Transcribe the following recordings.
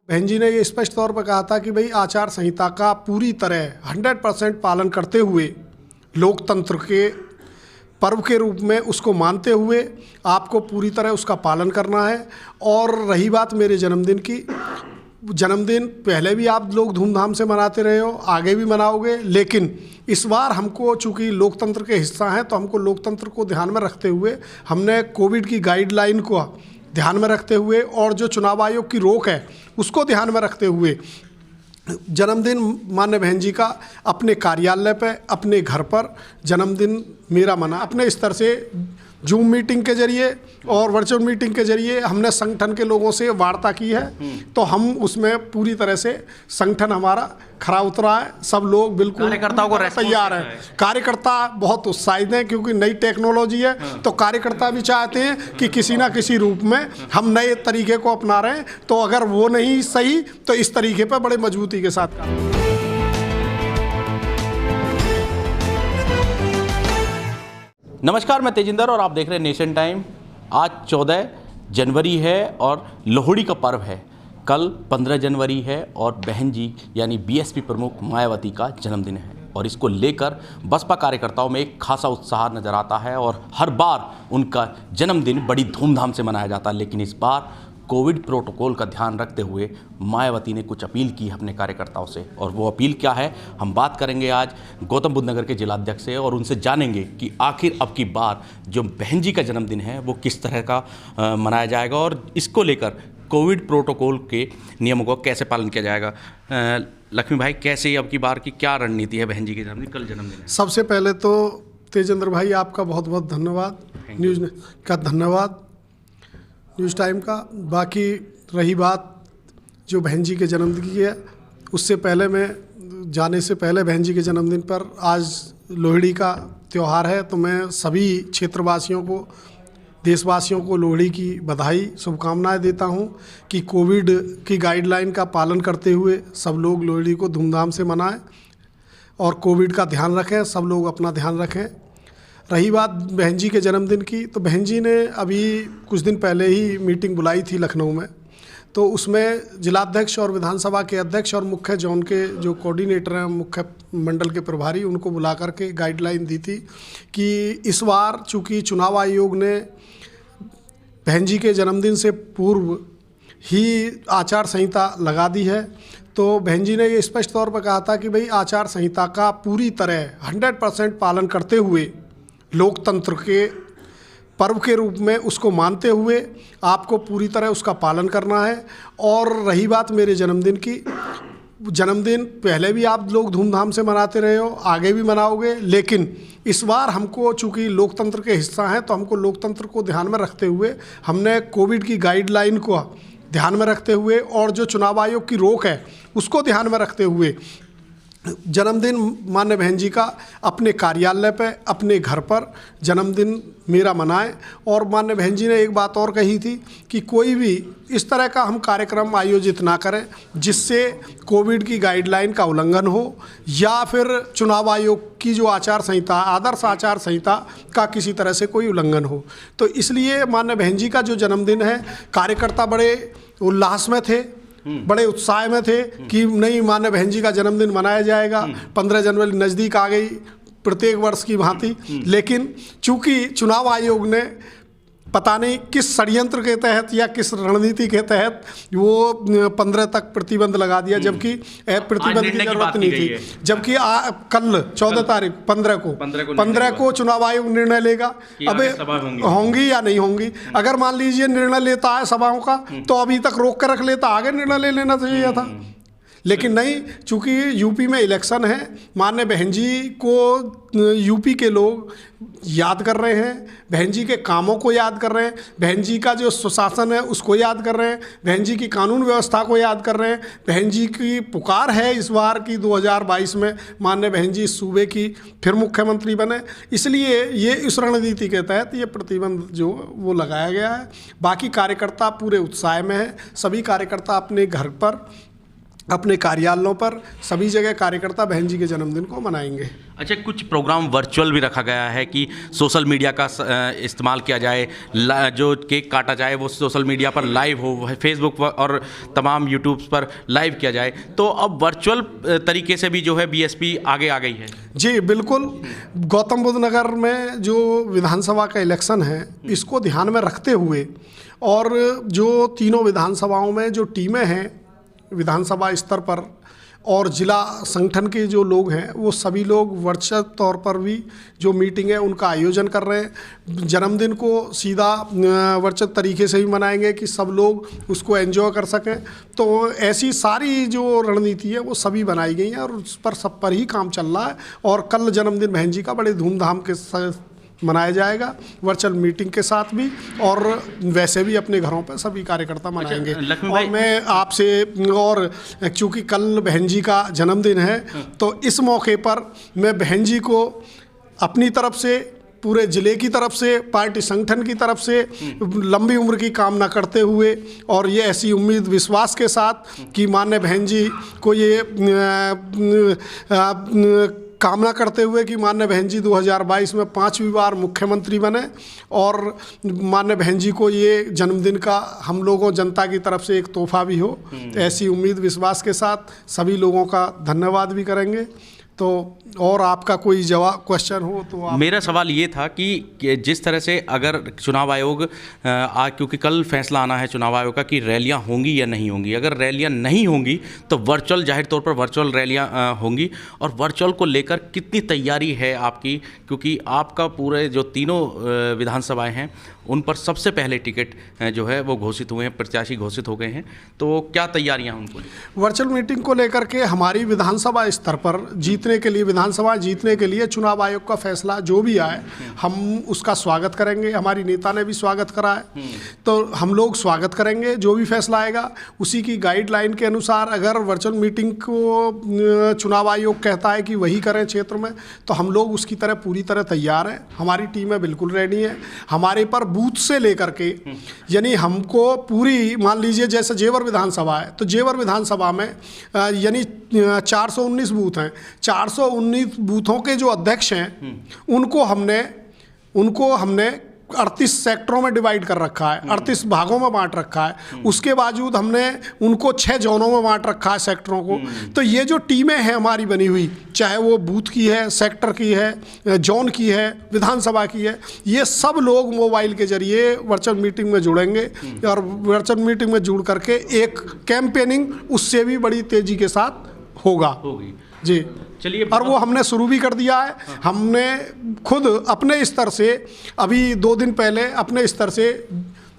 बहन जी ने ये स्पष्ट तौर पर कहा था कि भाई आचार संहिता का पूरी तरह 100% पालन करते हुए लोकतंत्र के पर्व के रूप में उसको मानते हुए आपको पूरी तरह उसका पालन करना है। और रही बात मेरे जन्मदिन की, जन्मदिन पहले भी आप लोग धूमधाम से मनाते रहे हो, आगे भी मनाओगे, लेकिन इस बार हमको चूँकि लोकतंत्र के हिस्सा हैं तो हमको लोकतंत्र को ध्यान में रखते हुए हमने कोविड की गाइडलाइन को ध्यान में रखते हुए और जो चुनाव आयोग की रोक है उसको ध्यान में रखते हुए जन्मदिन मान्य बहन जी का अपने कार्यालय पे, अपने घर पर जन्मदिन मेरा मना अपने स्तर से जूम मीटिंग के जरिए और वर्चुअल मीटिंग के जरिए हमने संगठन के लोगों से वार्ता की है। तो हम उसमें पूरी तरह से संगठन हमारा खरा उतरा है, सब लोग बिल्कुल कार्यकर्ताओं को तैयार हैं। कार्यकर्ता बहुत उत्साहित हैं क्योंकि नई टेक्नोलॉजी है। तो कार्यकर्ता भी चाहते हैं कि किसी ना किसी रूप में हम नए तरीके को अपना रहे हैं, तो अगर वो नहीं सही तो इस तरीके पर बड़े मजबूती के साथ काम। नमस्कार, मैं तेजिंदर और आप देख रहे हैं नेशन टाइम। आज 14 जनवरी है और लोहड़ी का पर्व है। कल 15 जनवरी है और बहन जी यानी बीएसपी प्रमुख मायावती का जन्मदिन है और इसको लेकर बसपा कार्यकर्ताओं में एक खासा उत्साह नज़र आता है और हर बार उनका जन्मदिन बड़ी धूमधाम से मनाया जाता है। लेकिन इस बार कोविड प्रोटोकॉल का ध्यान रखते हुए मायावती ने कुछ अपील की अपने कार्यकर्ताओं से, और वो अपील क्या है हम बात करेंगे आज गौतम बुद्ध नगर के जिलाध्यक्ष से और उनसे जानेंगे कि आखिर अब की बार जो बहन जी का जन्मदिन है वो किस तरह का मनाया जाएगा और इसको लेकर कोविड प्रोटोकॉल के नियमों का कैसे पालन किया जाएगा। लक्ष्मी भाई, कैसे अब की बार की क्या रणनीति है बहन जी के जन्मदिन, कल जन्मदिन है? सबसे पहले तो तेजेंद्र भाई आपका बहुत बहुत धन्यवाद, न्यूज़ का धन्यवाद, न्यूज़ टाइम का। बाकी रही बात जो बहन जी के जन्मदिन की है, उससे पहले मैं जाने से पहले बहन जी के जन्मदिन पर आज लोहड़ी का त्यौहार है, तो मैं सभी क्षेत्रवासियों को, देशवासियों को लोहड़ी की बधाई शुभकामनाएं देता हूं कि कोविड की गाइडलाइन का पालन करते हुए सब लोग लोहड़ी को धूमधाम से मनाएं और कोविड का ध्यान रखें, सब लोग अपना ध्यान रखें। रही बात बहन जी के जन्मदिन की, तो बहन जी ने अभी कुछ दिन पहले ही मीटिंग बुलाई थी लखनऊ में, तो उसमें जिलाध्यक्ष और विधानसभा के अध्यक्ष और मुख्य जोन के जो कोऑर्डिनेटर हैं, मुख्य मंडल के प्रभारी, उनको बुला करके गाइडलाइन दी थी कि इस बार चूँकि चुनाव आयोग ने बहन जी के जन्मदिन से पूर्व ही आचार संहिता लगा दी है, तो बहन जी ने ये स्पष्ट तौर पर कहा था कि भाई आचार संहिता का पूरी तरह 100% पालन करते हुए लोकतंत्र के पर्व के रूप में उसको मानते हुए आपको पूरी तरह उसका पालन करना है। और रही बात मेरे जन्मदिन की, जन्मदिन पहले भी आप लोग धूमधाम से मनाते रहे हो, आगे भी मनाओगे, लेकिन इस बार हमको चूँकि लोकतंत्र के हिस्सा हैं तो हमको लोकतंत्र को ध्यान में रखते हुए हमने कोविड की गाइडलाइन को ध्यान में रखते हुए और जो चुनाव आयोग की रोक है उसको ध्यान में रखते हुए जन्मदिन मान्य बहन जी का अपने कार्यालय पे, अपने घर पर जन्मदिन मेरा मनाएं। और मान्य बहन जी ने एक बात और कही थी कि कोई भी इस तरह का हम कार्यक्रम आयोजित ना करें जिससे कोविड की गाइडलाइन का उल्लंघन हो या फिर चुनाव आयोग की जो आचार संहिता, आदर्श आचार संहिता का किसी तरह से कोई उल्लंघन हो। तो इसलिए मान्य बहन जी का जो जन्मदिन है, कार्यकर्ता बड़े उल्लास में थे, बड़े उत्साह में थे कि नहीं मान्य बहन जी का जन्मदिन मनाया जाएगा। 15 जनवरी नज़दीक आ गई प्रत्येक वर्ष की भांति, लेकिन चूंकि चुनाव आयोग ने पता नहीं किस षड्यंत्र के तहत या किस रणनीति के तहत वो 15 तक प्रतिबंध लगा दिया, जबकि प्रतिबंध की जरूरत नहीं थी। जबकि कल 14 तारीख 15 को चुनाव आयोग निर्णय लेगा अबे होंगी या नहीं होंगी। अगर मान लीजिए निर्णय लेता है सभाओं का तो अभी तक रोक कर रख लेता, आगे निर्णय ले लेना चाहिए था, लेकिन नहीं। चूँकि यूपी में इलेक्शन है, मान्य बहन जी को यूपी के लोग याद कर रहे हैं, बहन जी के कामों को याद कर रहे हैं, बहन जी का जो सुशासन है उसको याद कर रहे हैं, बहन जी की कानून व्यवस्था को याद कर रहे हैं। बहन जी की पुकार है इस बार की 2022 में मान्य बहन जी सूबे की फिर मुख्यमंत्री बने, इसलिए ये इस रणनीति के तहत ये प्रतिबंध जो वो लगाया गया है। बाकी कार्यकर्ता पूरे उत्साह में है, सभी कार्यकर्ता अपने घर पर अपने कार्यालयों पर सभी जगह कार्यकर्ता बहन जी के जन्मदिन को मनाएंगे। अच्छा, कुछ प्रोग्राम वर्चुअल भी रखा गया है कि सोशल मीडिया का इस्तेमाल किया जाए, जो केक काटा जाए वो सोशल मीडिया पर लाइव हो, फेसबुक पर और तमाम यूट्यूब पर लाइव किया जाए, तो अब वर्चुअल तरीके से भी जो है बीएसपी आगे आ गई है। जी बिल्कुल, गौतम बुद्ध नगर में जो विधानसभा का इलेक्शन है इसको ध्यान में रखते हुए और जो तीनों विधानसभाओं में जो टीमें हैं विधानसभा स्तर पर और जिला संगठन के जो लोग हैं वो सभी लोग वर्चुअल तौर पर भी जो मीटिंग है उनका आयोजन कर रहे हैं। जन्मदिन को सीधा वर्चुअल तरीके से ही मनाएंगे कि सब लोग उसको एंजॉय कर सकें। तो ऐसी सारी जो रणनीति है वो सभी बनाई गई हैं और उस पर सब पर ही काम चल रहा है। और कल जन्मदिन बहन जी का बड़े धूमधाम के साथ मनाया जाएगा, वर्चुअल मीटिंग के साथ भी, और वैसे भी अपने घरों पर सभी कार्यकर्ता मनाएंगे। और मैं आपसे, और चूँकि कल बहन जी का जन्मदिन है तो इस मौके पर मैं बहन जी को अपनी तरफ से, पूरे ज़िले की तरफ से, पार्टी संगठन की तरफ से लंबी उम्र की कामना करते हुए और ये ऐसी उम्मीद विश्वास के साथ कि माननीय बहन जी को ये कामना करते हुए कि माननीय बहन जी 2022 में 5वीं बार मुख्यमंत्री बने और माननीय बहन जी को ये जन्मदिन का हम लोगों जनता की तरफ से एक तोहफा भी हो, तो ऐसी उम्मीद विश्वास के साथ सभी लोगों का धन्यवाद भी करेंगे। तो और आपका कोई जवाब क्वेश्चन हो तो आप। मेरा सवाल ये था कि जिस तरह से अगर चुनाव आयोग क्योंकि कल फैसला आना है चुनाव आयोग का कि रैलियां होंगी या नहीं होंगी, अगर रैलियां नहीं होंगी तो वर्चुअल, जाहिर तौर पर वर्चुअल रैलियां होंगी, और वर्चुअल को लेकर कितनी तैयारी है आपकी, क्योंकि आपका पूरे जो तीनों विधानसभाएं हैं उन पर सबसे पहले टिकट जो है वो घोषित हुए हैं, प्रत्याशी घोषित हो गए हैं, तो क्या तैयारियां उनको? वर्चुअल मीटिंग को लेकर के हमारी विधानसभा स्तर पर जीतने के लिए, विधानसभा जीतने के लिए चुनाव आयोग का फैसला जो भी आए हम उसका स्वागत करेंगे। हमारी नेता ने भी स्वागत करा है, तो हम लोग स्वागत करेंगे जो भी फैसला आएगा। उसी की गाइडलाइन के अनुसार अगर वर्चुअल मीटिंग को चुनाव आयोग कहता है कि वही करें क्षेत्र में, तो हम लोग उसकी तरह पूरी तरह तैयार हैं। हमारी टीमें बिल्कुल रेडी हैं। हमारे पर बूथ से लेकर के, यानी हमको पूरी, मान लीजिए जैसे जेवर विधानसभा है तो जेवर विधानसभा में यानी 419 बूथ हैं, 419 बूथों के जो अध्यक्ष हैं उनको हमने 38 सेक्टरों में डिवाइड कर रखा है, 38 भागों में बांट रखा है। उसके बावजूद हमने उनको 6 जोनों में बांट रखा है सेक्टरों को। तो ये जो टीमें हैं हमारी बनी हुई, चाहे वो बूथ की है, सेक्टर की है, जोन की है, विधानसभा की है, ये सब लोग मोबाइल के जरिए वर्चुअल मीटिंग में जुड़ेंगे और वर्चुअल मीटिंग में जुड़ करके एक कैंपेनिंग उससे भी बड़ी तेजी के साथ होगी जी। चलिए, और वो हमने शुरू भी कर दिया है। हमने खुद अपने स्तर से अभी 2 दिन पहले अपने स्तर से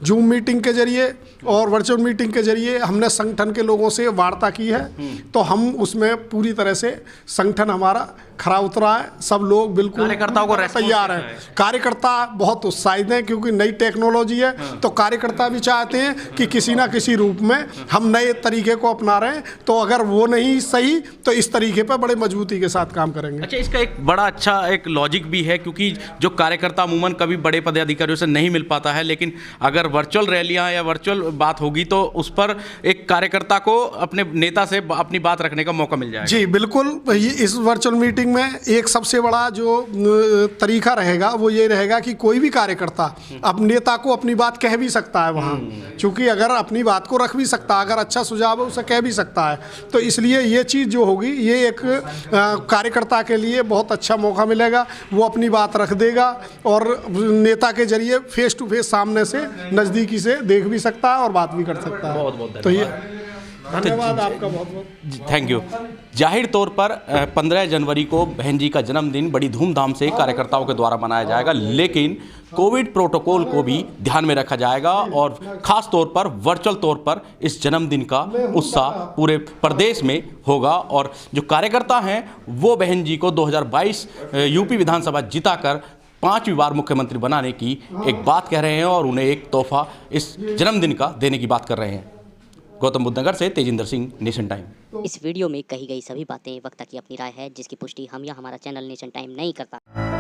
जूम मीटिंग के जरिए और वर्चुअल मीटिंग के जरिए हमने संगठन के लोगों से वार्ता की है। तो हम उसमें पूरी तरह से संगठन हमारा खरा उतरा है। सब लोग बिल्कुल कार्यकर्ताओं को तैयार हैं। कार्यकर्ता बहुत उत्साहित हैं क्योंकि नई टेक्नोलॉजी है। तो कार्यकर्ता भी चाहते हैं कि किसी ना किसी रूप में हम नए तरीके को अपना रहे हैं, तो अगर वो नहीं सही तो इस तरीके पर बड़े मजबूती के साथ काम करेंगे। अच्छा, इसका एक बड़ा अच्छा एक लॉजिक भी है, क्योंकि जो कार्यकर्ता अमूमन कभी बड़े पदाधिकारियों से नहीं मिल पाता है, लेकिन अगर वर्चुअल रैलियां या वर्चुअल बात होगी तो उस पर एक कार्यकर्ता को अपने नेता से अपनी बात रखने का मौका मिल जाएगा। जी बिल्कुल, इस वर्चुअल मीटिंग में एक सबसे बड़ा जो तरीका रहेगा वो ये रहेगा कि कोई भी कार्यकर्ता अब नेता को अपनी बात कह भी सकता है वहाँ, क्योंकि अगर अपनी बात को रख भी सकता है, अगर अच्छा सुझाव है उसे कह भी सकता है। तो इसलिए ये चीज़ जो होगी ये एक कार्यकर्ता के लिए बहुत अच्छा मौका मिलेगा। वो अपनी बात रख देगा और नेता के जरिए फेस टू फेस सामने से नज़दीकी से देख भी सकता है और बात भी कर सकता है। बहुत बहुत तो ये धन्यवाद आपका, बहुत बहुत थैंक यू। जाहिर तौर पर 15 जनवरी को बहन जी का जन्मदिन बड़ी धूमधाम से कार्यकर्ताओं के द्वारा मनाया जाएगा, लेकिन कोविड प्रोटोकॉल को भी ध्यान में रखा जाएगा और ख़ास तौर पर वर्चुअल तौर पर इस जन्मदिन का उत्साह पूरे प्रदेश में होगा। और जो कार्यकर्ता हैं वो बहन जी को 2022 यूपी विधानसभा जिताकर 5वीं बार मुख्यमंत्री बनाने की एक बात कह रहे हैं और उन्हें एक तोहफा इस जन्मदिन का देने की बात कर रहे हैं। गौतम बुद्ध नगर से तेजिंदर सिंह, नेशन टाइम। इस वीडियो में कही गई सभी बातें वक्ता की अपनी राय है, जिसकी पुष्टि हम या हमारा चैनल नेशन टाइम नहीं करता।